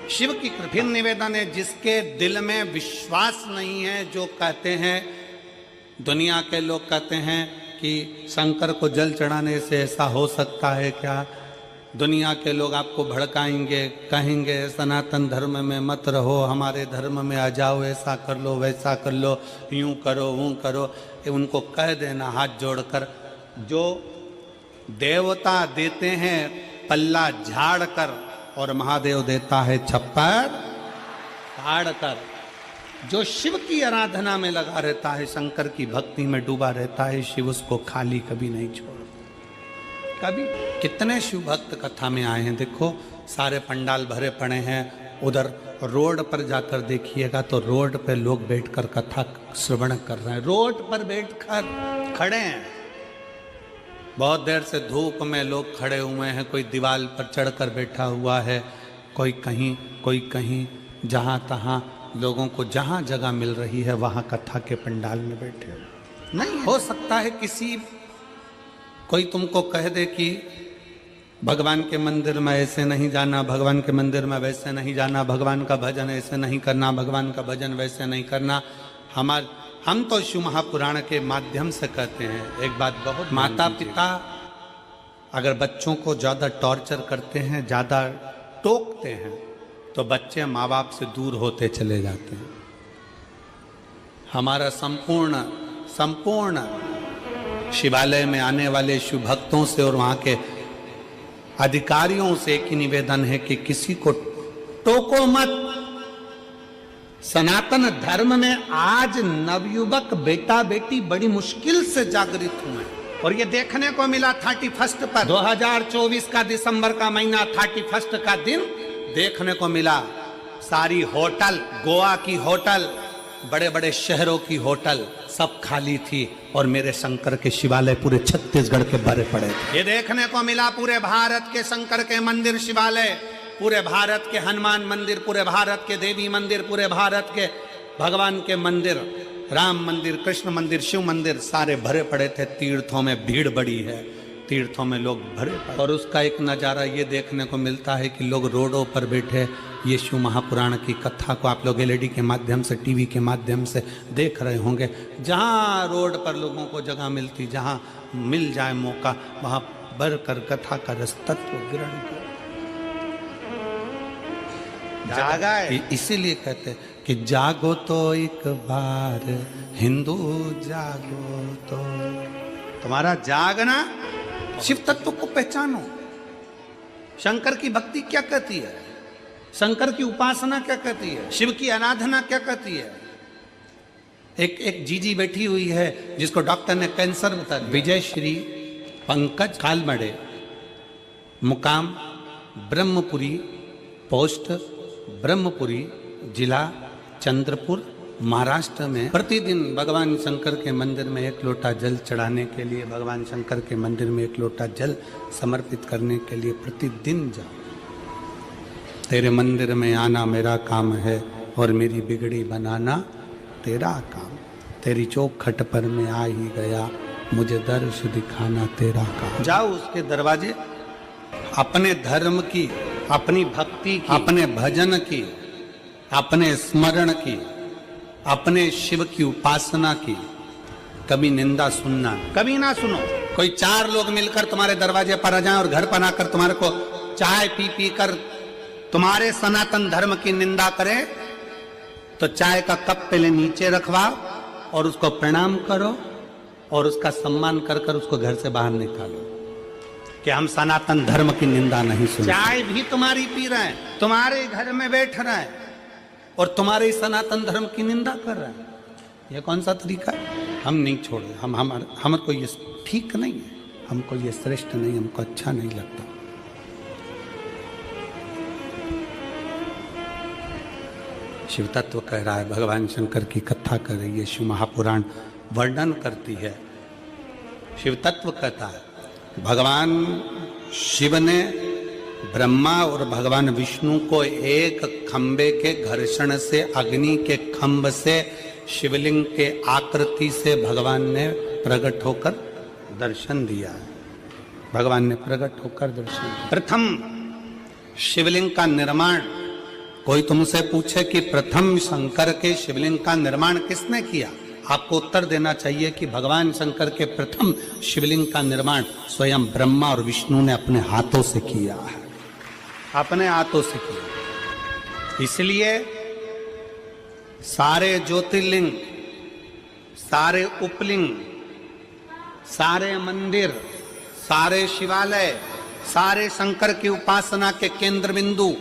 शिव की कृपा निवेदन है। जिसके दिल में विश्वास नहीं है, जो कहते हैं, दुनिया के लोग कहते हैं कि शंकर को जल चढ़ाने से ऐसा हो सकता है क्या, दुनिया के लोग आपको भड़काएंगे, कहेंगे सनातन धर्म में मत रहो, हमारे धर्म में आ जाओ, ऐसा कर लो वैसा कर लो, यूं करो वो करो। उनको कह देना हाथ जोड़कर, जो देवता देते हैं पल्ला झाड़ कर और महादेव देता है छप्पर फाड़ कर। जो शिव की आराधना में लगा रहता है, शंकर की भक्ति में डूबा रहता है, शिव उसको खाली कभी नहीं छोड़ता। कभी कितने शिव भक्त कथा में आए हैं, देखो सारे पंडाल भरे पड़े हैं। उधर रोड पर जाकर देखिएगा तो रोड पे लोग बैठकर कथा श्रवण कर रहे हैं, रोड पर बैठकर खड़े हैं। बहुत देर से धूप में लोग खड़े हुए हैं, कोई दीवार पर चढ़कर बैठा हुआ है, कोई कहीं कोई कहीं, जहाँ तहाँ लोगों को जहाँ जगह मिल रही है वहाँ कथा के पंडाल में बैठे हो। नहीं हो सकता है किसी कोई तुमको कह दे कि भगवान के मंदिर में ऐसे नहीं जाना, भगवान के मंदिर में वैसे नहीं जाना, भगवान का भजन ऐसे नहीं करना, भगवान का भजन वैसे नहीं करना। हम तो शिव महापुराण के माध्यम से कहते हैं एक बात बहुत, माता पिता अगर बच्चों को ज़्यादा टॉर्चर करते हैं, ज़्यादा टोकते हैं, तो बच्चे माँ बाप से दूर होते चले जाते हैं। हमारा संपूर्ण शिवालय में आने वाले शिव भक्तों से और वहाँ के अधिकारियों से एक ही निवेदन है कि किसी को टोको मत। सनातन धर्म में आज नवयुवक बेटा बेटी बड़ी मुश्किल से जागृत हुए हैं, और ये देखने को मिला 31 पर 2024 का दिसंबर का महीना 31 का दिन देखने को मिला। सारी होटल, गोवा की होटल, बड़े बड़े शहरों की होटल सब खाली थी और मेरे शंकर के शिवालय पूरे छत्तीसगढ़ के भरे पड़े थे। ये देखने को मिला पूरे भारत के शंकर के मंदिर शिवालय, पूरे भारत के हनुमान मंदिर, पूरे भारत के देवी मंदिर, पूरे भारत के भगवान के मंदिर, राम मंदिर, कृष्ण मंदिर, शिव मंदिर सारे भरे पड़े थे। तीर्थों में भीड़ बड़ी है, तीर्थों में लोग भरे पड़े। और उसका एक नज़ारा ये देखने को मिलता है कि लोग रोडों पर बैठे ये शिव महापुराण की कथा को आप लोग एलईडी के माध्यम से, टीवी के माध्यम से देख रहे होंगे। जहाँ रोड पर लोगों को जगह मिलती, जहाँ मिल जाए मौका, वहाँ भर कर कथा का रस तत्व ग्रहण करो। जागा है, इसीलिए कहते हैं कि जागो तो एक बार हिंदू जागो तो। तुम्हारा जागना, शिव तत्व को पहचानो। शंकर की भक्ति क्या कहती है, शंकर की उपासना क्या कहती है, शिव की आराधना क्या कहती है। एक जीजी बैठी हुई है जिसको डॉक्टर ने कैंसर बता दिया। विजय श्री पंकज कालमड़े, मुकाम ब्रह्मपुरी, पोस्ट ब्रह्मपुरी, जिला चंद्रपुर, महाराष्ट्र में प्रतिदिन भगवान शंकर के मंदिर में एक लोटा जल चढ़ाने के लिए, भगवान शंकर के मंदिर में एक लोटा जल समर्पित करने के लिए प्रतिदिन जाओ। तेरे मंदिर में आना मेरा काम है और मेरी बिगड़ी बनाना तेरा काम। तेरी चौखट पर मैं आ ही गया, मुझे दर्श दिखाना तेरा काम। जाओ उसके दरवाजे, अपने धर्म की, अपनी भक्ति की, अपने भजन की, अपने स्मरण की, अपने शिव की उपासना की कभी निंदा सुनना कभी ना सुनो। कोई 4 लोग मिलकर तुम्हारे दरवाजे पर आ जाएं और घर पर आकर तुम्हारे को चाय पी कर तुम्हारे सनातन धर्म की निंदा करें, तो चाय का कप पहले नीचे रखवाओ और उसको प्रणाम करो और उसका सम्मान कर कर उसको घर से बाहर निकालो कि हम सनातन धर्म की निंदा नहीं सुन। चाय भी तुम्हारी पी रहे हैं, तुम्हारे घर में बैठ रहे हैं और तुम्हारे सनातन धर्म की निंदा कर रहे हैं। यह कौन सा तरीका है? हम नहीं छोड़े, हमको ये ठीक नहीं है, हमको ये श्रेष्ठ नहीं, हमको अच्छा नहीं लगता। शिव तत्व कह रहा है, भगवान शंकर की कथा कर रही है, शिव महापुराण वर्णन करती है। शिव तत्व कहता है भगवान शिव ने ब्रह्मा और भगवान विष्णु को एक खंबे के घर्षण से, अग्नि के खंभ से, शिवलिंग के आकृति से भगवान ने प्रकट होकर दर्शन दिया। भगवान ने प्रकट होकर दर्शन दिया। प्रथम शिवलिंग का निर्माण कोई तुमसे पूछे कि प्रथम शंकर के शिवलिंग का निर्माण किसने किया, आपको उत्तर देना चाहिए कि भगवान शंकर के प्रथम शिवलिंग का निर्माण स्वयं ब्रह्मा और विष्णु ने अपने हाथों से किया है, अपने हाथों से किया। इसलिए सारे ज्योतिर्लिंग, सारे उपलिंग, सारे मंदिर, सारे शिवालय, सारे शंकर की उपासना के केंद्र बिंदु,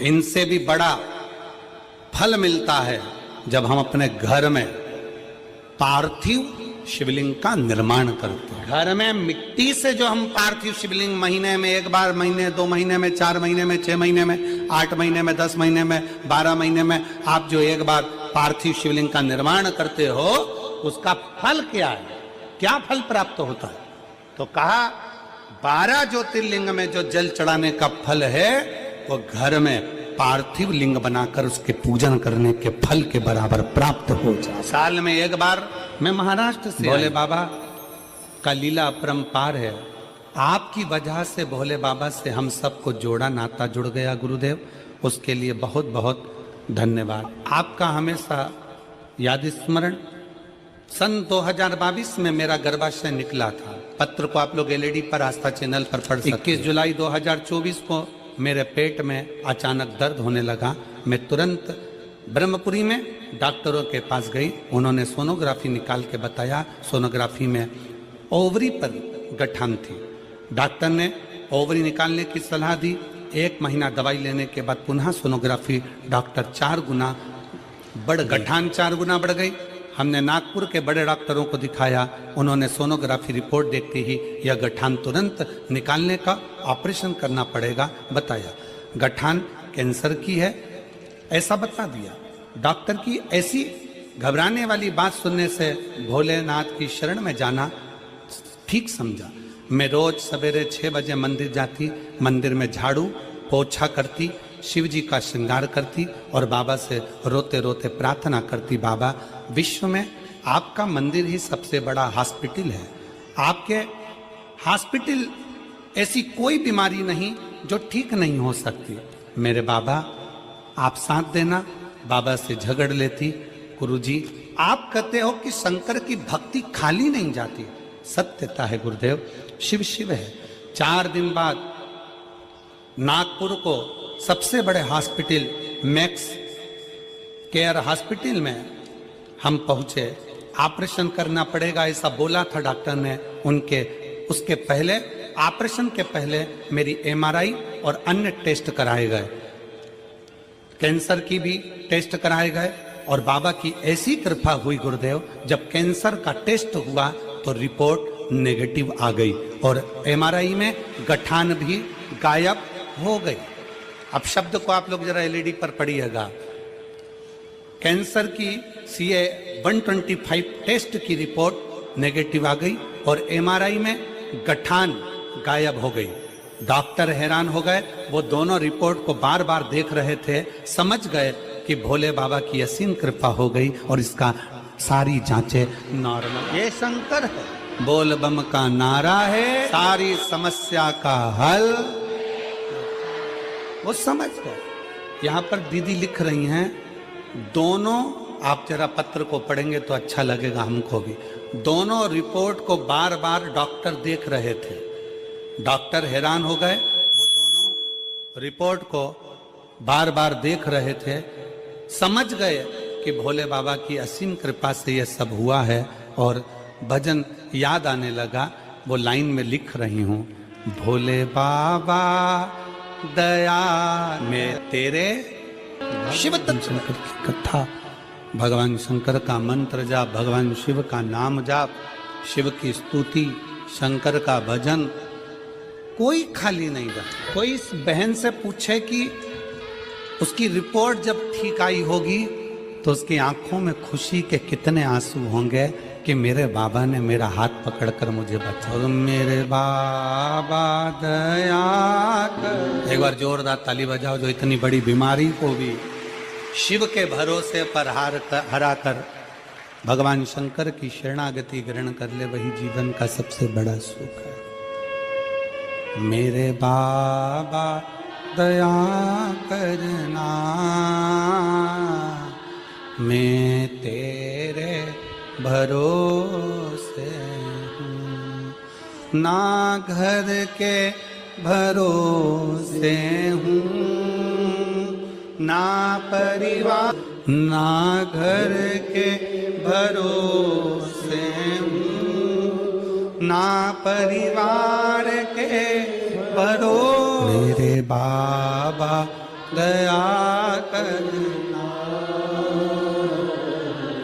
इनसे भी बड़ा फल मिलता है जब हम अपने घर में पार्थिव शिवलिंग का निर्माण करते हैं। घर में मिट्टी से जो हम पार्थिव शिवलिंग महीने में एक बार, महीने 2 महीने में, 4 महीने में, 6 महीने में, 8 महीने में, 10 महीने में, 12 महीने में आप जो एक बार पार्थिव शिवलिंग का निर्माण करते हो, उसका फल क्या है, क्या फल प्राप्त होता है? तो कहा 12 ज्योतिर्लिंग में जो जल चढ़ाने का फल है वो घर में पार्थिव लिंग बनाकर उसके पूजन करने के फल के बराबर प्राप्त हो जाए। साल में एक बार मैं महाराष्ट्र से भोले बाबा का लीला अपरंपार है। आपकी वजह से भोले बाबा से हम सबको जोड़ा, नाता जुड़ गया गुरुदेव, उसके लिए बहुत बहुत धन्यवाद। आपका हमेशा याद स्मरण। सन 2022 में मेरा गर्भाशय निकला था। पत्र को आप लोग एलईडी पर आस्था चैनल पर पढ़ सकते हैं। 21 जुलाई 2024 को मेरे पेट में अचानक दर्द होने लगा। मैं तुरंत ब्रह्मपुरी में डॉक्टरों के पास गई। उन्होंने सोनोग्राफी निकाल के बताया, सोनोग्राफी में ओवरी पर गठान थी। डॉक्टर ने ओवरी निकालने की सलाह दी। 1 महीना दवाई लेने के बाद पुनः सोनोग्राफी, डॉक्टर 4 गुना बढ़, गठान 4 गुना बढ़ गई। हमने नागपुर के बड़े डॉक्टरों को दिखाया। उन्होंने सोनोग्राफी रिपोर्ट देखते ही यह गठान तुरंत निकालने का ऑपरेशन करना पड़ेगा बताया। गठान कैंसर की है ऐसा बता दिया। डॉक्टर की ऐसी घबराने वाली बात सुनने से भोलेनाथ की शरण में जाना ठीक समझा। मैं रोज सवेरे 6 बजे मंदिर जाती, मंदिर में झाड़ू पोछा करती, शिव जी का श्रृंगार करती और बाबा से रोते रोते प्रार्थना करती, बाबा विश्व में आपका मंदिर ही सबसे बड़ा हॉस्पिटल है। आपके हॉस्पिटल ऐसी कोई बीमारी नहीं जो ठीक नहीं हो सकती। मेरे बाबा आप साथ देना। बाबा से झगड़ लेती, गुरुजी आप कहते हो कि शंकर की भक्ति खाली नहीं जाती। सत्यता है गुरुदेव, शिव शिव है। 4 दिन बाद नागपुर को सबसे बड़े हॉस्पिटल मैक्स केयर हॉस्पिटल में हम पहुंचे। ऑपरेशन करना पड़ेगा ऐसा बोला था डॉक्टर ने। उसके पहले, ऑपरेशन के पहले मेरी एमआरआई और अन्य टेस्ट कराए गए, कैंसर की भी टेस्ट कराए गए। और बाबा की ऐसी कृपा हुई गुरुदेव, जब कैंसर का टेस्ट हुआ तो रिपोर्ट नेगेटिव आ गई और एमआरआई में गठान भी गायब हो गई। अब शब्द को आप लोग जरा एलईडी पर पढ़िएगा। कैंसर की CA 125 टेस्ट की रिपोर्ट नेगेटिव आ गई और एमआरआई में गठान गायब हो गई। डॉक्टर हैरान हो गए। वो दोनों रिपोर्ट को बार बार देख रहे थे, समझ गए कि भोले बाबा की असीम कृपा हो गई और इसका सारी जांचें नॉर्मल। ये शंकर है, बोल बम का नारा है, सारी समस्या का हल। वो समझ गए। यहाँ पर दीदी लिख रही हैं, दोनों, आप जरा पत्र को पढ़ेंगे तो अच्छा लगेगा हमको भी। दोनों रिपोर्ट को बार बार डॉक्टर देख रहे थे। डॉक्टर हैरान हो गए। वो दोनों रिपोर्ट को बार बार देख रहे थे, समझ गए कि भोले बाबा की असीम कृपा से यह सब हुआ है। और भजन याद आने लगा। वो लाइन में लिख रही हूँ, भोले बाबा दया में तेरे। शिव शंकर की कथा, भगवान शंकर का मंत्र जाप, भगवान शिव का नाम जाप, शिव की स्तुति, शंकर का भजन, कोई खाली नहीं रहा। कोई इस बहन से पूछे कि उसकी रिपोर्ट जब ठीक आई होगी तो उसकी आंखों में खुशी के कितने आंसू होंगे कि मेरे बाबा ने मेरा हाथ पकड़कर मुझे बचाया। मेरे बाबा दया कर। एक बार जोरदार ताली बजाओ जो इतनी बड़ी बीमारी को भी शिव के भरोसे पर हरा कर भगवान शंकर की शरणागति ग्रहण कर ले, वही जीवन का सबसे बड़ा सुख है। मेरे बाबा दया करना भरोसे हूँ, ना घर के भरोसे हूँ, ना परिवार, ना घर के भरोसे हूँ, ना परिवार के भरोसे। मेरे बाबा दया करना,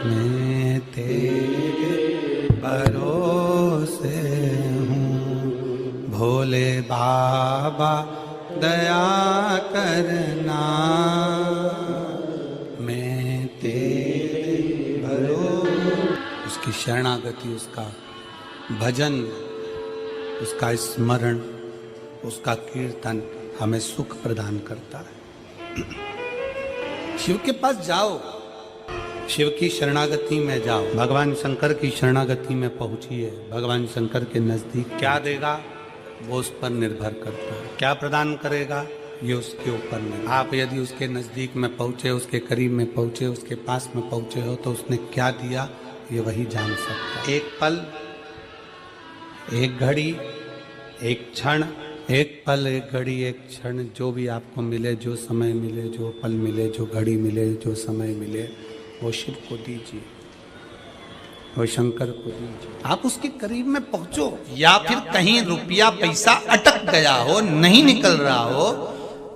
मैं तेरे भरोसे हूँ, भोले बाबा दया करना, मैं तेरे भरोसे। उसकी शरणागति, उसका भजन, उसका स्मरण, उसका कीर्तन हमें सुख प्रदान करता है। शिव के पास जाओ, शिव की शरणागति में जाओ, भगवान शंकर की शरणागति में पहुंचिए। भगवान शंकर के नजदीक क्या देगा वो उस पर निर्भर करता है, क्या प्रदान करेगा ये उसके ऊपर नहीं। आप यदि उसके नजदीक में पहुंचे, उसके करीब में पहुंचे, उसके पास में पहुंचे हो तो उसने क्या दिया ये वही जान सकता है। एक पल, एक घड़ी, एक क्षण, एक पल, एक घड़ी, एक क्षण, जो भी आपको मिले, जो समय मिले, जो पल मिले, जो घड़ी मिले, जो समय मिले, वो शिव को दीजिए, वो शंकर को दीजिए। आप उसके करीब में पहुंचो। या फिर कहीं रुपया पैसा अटक गया हो, नहीं निकल रहा हो,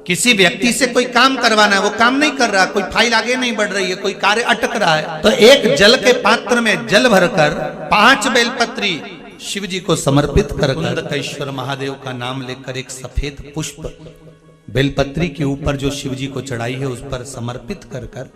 किसी व्यक्ति से कोई काम करवाना है, वो काम नहीं कर रहा, कोई फाइल आगे नहीं बढ़ रही है, कोई कार्य अटक रहा है, तो एक जल के पात्र में जल भरकर 5 बेलपत्री शिव जी को समर्पित कर कुंदकेश्वर महादेव का नाम लेकर एक सफेद पुष्प बेलपत्री के ऊपर जो शिव जी को चढ़ाई है उस पर समर्पित कर कर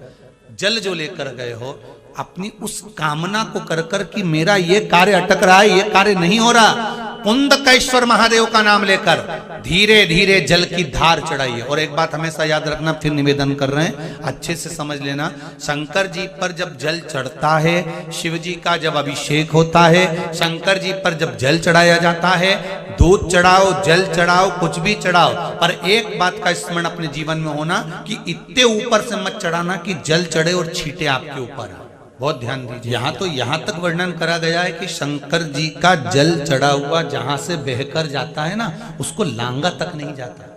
जल जो लेकर गए हो, अपनी उस कामना को कर कर कि मेरा ये कार्य अटक रहा है, ये कार्य नहीं हो रहा, कुंदकेश्वर महादेव का नाम लेकर धीरे धीरे जल की धार चढ़ाइए। और एक बात हमेशा याद रखना, फिर निवेदन कर रहे हैं, अच्छे से समझ लेना, शंकर जी पर जब जल चढ़ता है, शिव जी का जब अभिषेक होता है, शंकर जी पर जब जल चढ़ाया जाता है, दूध चढ़ाओ, जल चढ़ाओ, कुछ भी चढ़ाओ, पर एक बात का स्मरण अपने जीवन में होना कि इतने ऊपर से मत चढ़ाना कि जल चढ़े और छींटे आपके ऊपर। बहुत ध्यान दीजिए। यहाँ तक वर्णन करा गया है कि शंकर जी का जल चढ़ा हुआ जहां से बहकर जाता है ना, उसको लांगा तक नहीं जाता।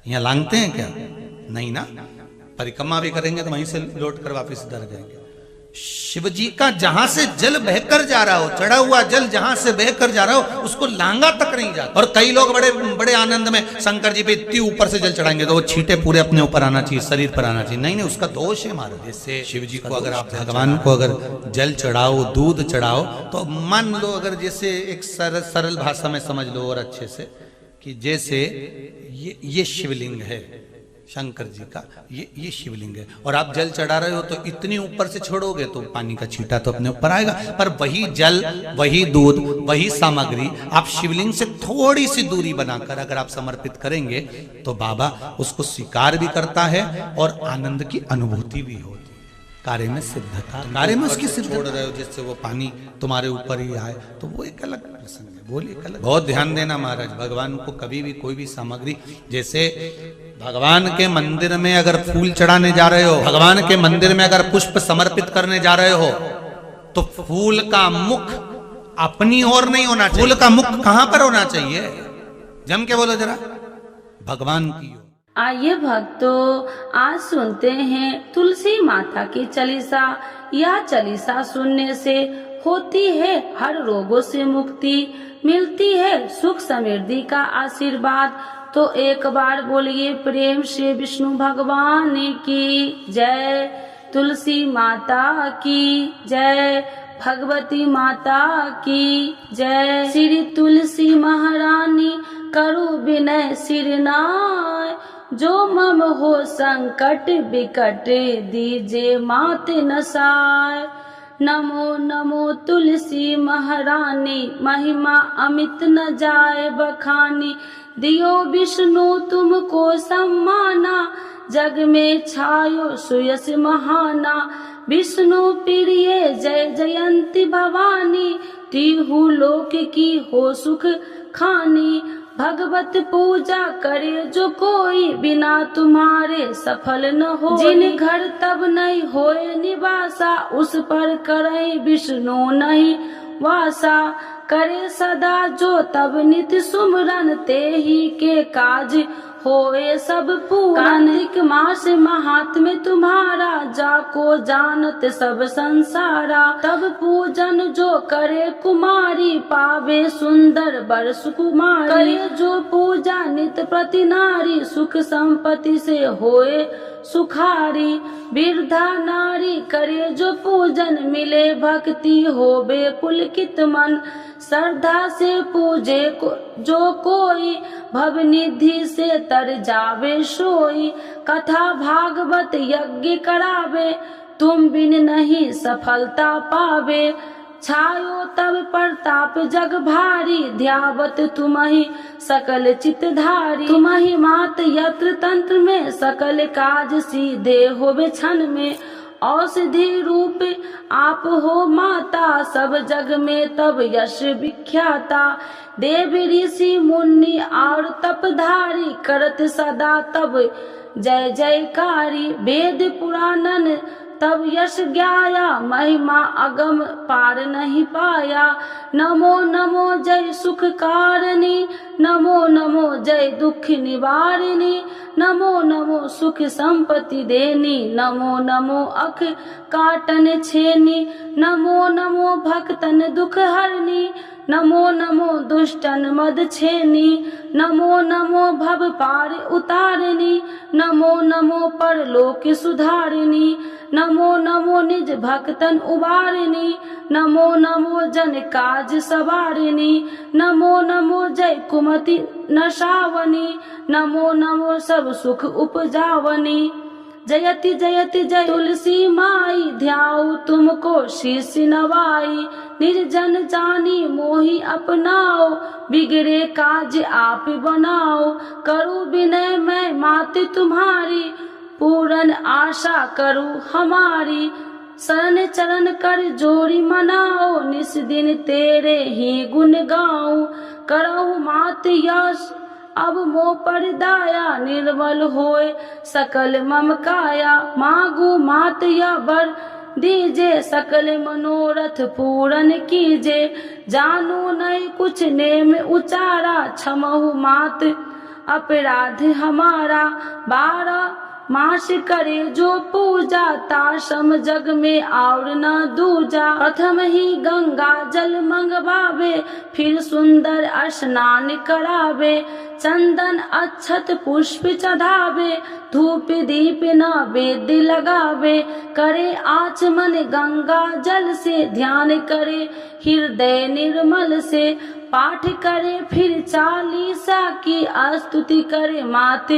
यहाँ लांगते हैं क्या? नहीं ना, परिक्रमा भी करेंगे तो वहीं से लौट कर वापिस इधर जाएंगे। शिव जी का जहां से जल बहकर जा रहा हो, चढ़ा हुआ जल जहां से बहकर जा रहा हो, उसको लांगा तक नहीं जाता। और कई लोग बड़े बड़े आनंद में शंकर जी पे इतनी ऊपर से जल चढ़ाएंगे तो वो छींटे पूरे अपने ऊपर आना चाहिए, शरीर पर आना चाहिए। नहीं नहीं, उसका दोष है महाराज। जैसे शिव जी को अगर आप भगवान को अगर जल चढ़ाओ, दूध चढ़ाओ, तो मान लो अगर जैसे एक सरल भाषा में समझ लो और अच्छे से कि जैसे ये शिवलिंग है शंकर जी का, ये शिवलिंग है, और आप जल चढ़ा रहे हो तो इतनी ऊपर से छोड़ोगे तो पानी का छींटा तो अपने ऊपर आएगा, पर वही जल, वही दूध, वही सामग्री आप शिवलिंग से थोड़ी सी दूरी बनाकर अगर आप समर्पित करेंगे तो बाबा उसको स्वीकार भी करता है और आनंद की अनुभूति भी होती है। कार्य में सिद्धता, कार्य में उसकी सिद्धता छोड़ रहे हो जिससे वो पानी तुम्हारे ऊपर ही आए, तो वो एक अलग प्रसंग है, बोलिए एक अलग। बहुत ध्यान देना महाराज, भगवान को कभी भी कोई भी सामग्री, जैसे भगवान के मंदिर में अगर फूल चढ़ाने जा रहे हो, भगवान के मंदिर में अगर पुष्प समर्पित करने जा रहे हो, तो फूल का मुख अपनी ओर नहीं होना चाहिए। फूल का मुख कहां पर होना चाहिए? जम के बोलो जरा, भगवान की ओर। आइए भक्तों, आज सुनते हैं तुलसी माता की चालीसा। यह चालीसा सुनने से होती है हर रोगों से मुक्ति, मिलती है सुख समृद्धि का आशीर्वाद। तो एक बार बोलिए प्रेम से विष्णु भगवान की जय, तुलसी माता की जय, भगवती माता की जय। श्री तुलसी महारानी करु विनय सिरनाय, जो मम हो संकट विकट दीजे मात नसाय। नमो नमो तुलसी महारानी, महिमा अमित न जाए बखानी। दियो विष्णु तुमको सम्माना, जग में छायो सुयस महाना। विष्णु प्रिय जय जयंती भवानी, तिहु लोक की हो सुख खानी। भगवत पूजा करे जो कोई, बिना तुम्हारे सफल न हो। जिन घर तब नहीं होए निवासा, उस पर करे विष्णु नहीं वासा। करे सदा जो तब नित सुमरन, ते ही के काज होए सब पूरन। कार्तिक मास महात्म्य तुम्हारा, जाको जानत सब संसारा। तब पूजन जो करे कुमारी, पावे सुंदर वर सुकुमारी। करे जो पूजा नित प्रति नारी, सुख संपत्ति से होए सुखारी। वृद्धा नारी करे जो पूजन, मिले भक्ति होवे पुलकित मन। श्रद्धा से पूजे जो कोई, भवनिधि से तर जावे सोई। कथा भागवत यज्ञ करावे, तुम बिन नहीं सफलता पावे। छायो तब प्रताप जग भारी, ध्यावत तुमहि सकल चितधारी। तुमहि मात यत्र तंत्र में, सकल काज सीधे होवे क्षण में। औषधि रूप आप हो माता, सब जग में तब यश विख्याता। देव ऋषि मुनि और तपधारी, करत सदा तब जय जयकारी। वेद पुराणन तब यश ज्ञाया, महिमा अगम पार नहीं पाया। नमो नमो जय सुख कारिणी, नमो नमो जय दुख निवारिणी। नमो नमो सुख संपत्ति देनी, नमो नमो अख काटन छेनी। नमो नमो भक्तन दुख हरनी, नमो नमो दुष्टन मद छेनी। नमो नमो भव पार उतारिणी, नमो नमो परलोक सुधारिणी। नमो नमो निज भक्तन उबारिणी, नमो नमो जन काज सवारिणी। नमो नमो जय कुमति नशावनी, नमो नमो सब सुख उपजावनी। जयति जयति जय तुलसी माई, ध्याऊ तुमको शीश नवाई। निर्जन जानी मोहि अपनाओ, बिगड़े काज आप बनाओ। करूँ विनय मैं मात तुम्हारी, पूरन आशा करूँ हमारी। शरण चरण कर जोड़ी मनाओ, निस दिन तेरे ही गुण गाऊं। करहु मात यश अब मोह पर दाया, निर्मल होए सकल मम काया। मांगू मात या वर दीजे, सकल मनोरथ पूरन कीजे। जानू नहीं कुछ नेम उचारा, क्षमहु मात अपराध हमारा। 12 मास करे जो पूजा, ताशम जग में और न दूजा। प्रथम ही गंगा जल मंगवावे, फिर सुंदर स्नान करावे। चंदन अक्षत पुष्प चढ़ावे, धूप दीप नैवेद्य लगावे। करे आचमन गंगा जल से, ध्यान करे हृदय निर्मल से। पाठ करे फिर चालीसा की, स्तुति करे मात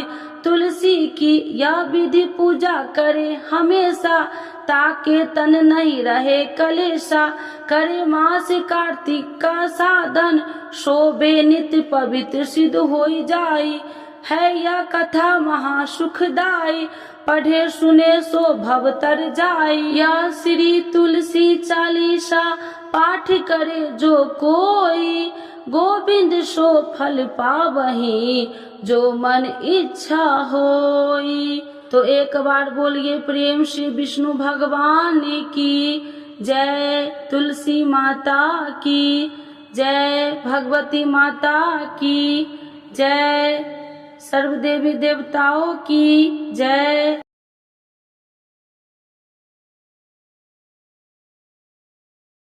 तुलसी की। यह विधि पूजा करे हमेशा, ताके तन नहीं रहे कलेशा। करे मास कार्तिक का साधन, शोभे नित्य पवित्र सिद्ध होई जाई। है यह कथा महासुखदाई, पढ़े सुने सो भव तर जाई। यह श्री तुलसी चालीसा, पाठ करे जो कोई। गोविंद सो फल पावही, जो मन इच्छा होई। तो एक बार बोलिए प्रेम से विष्णु भगवान की जय, तुलसी माता की जय, भगवती माता की जय, सर्व देवी देवताओं की जय।